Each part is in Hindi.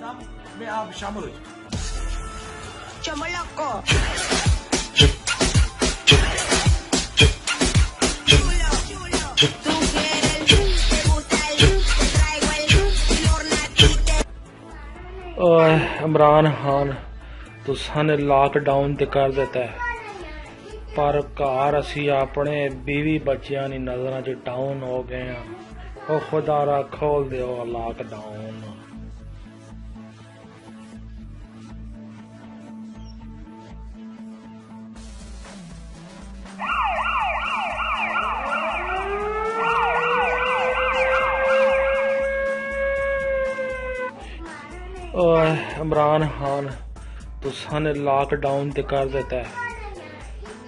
काम में आप शामिल हो जाए। Chomoloco. Tú quieres el te gusta el te traigo el ornatite. Imran Khan तुसां ने लॉकडाउन ते कर दिता है, पर घर असी अपने बीवी बच्चियां दी नजरां च डाउन हो गए हैं। ओ खुदा रा खोल दिओ लॉकडाउन। इमरान खान तुसां ने लॉकडाउन ते कर दिता है,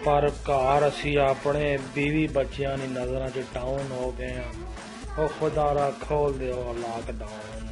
पर घर असी अपने बीवी बच्चियां दी नजरां च डाउन हो गए हैं। ओ खुदा रा खोल दिओ लॉकडाउन।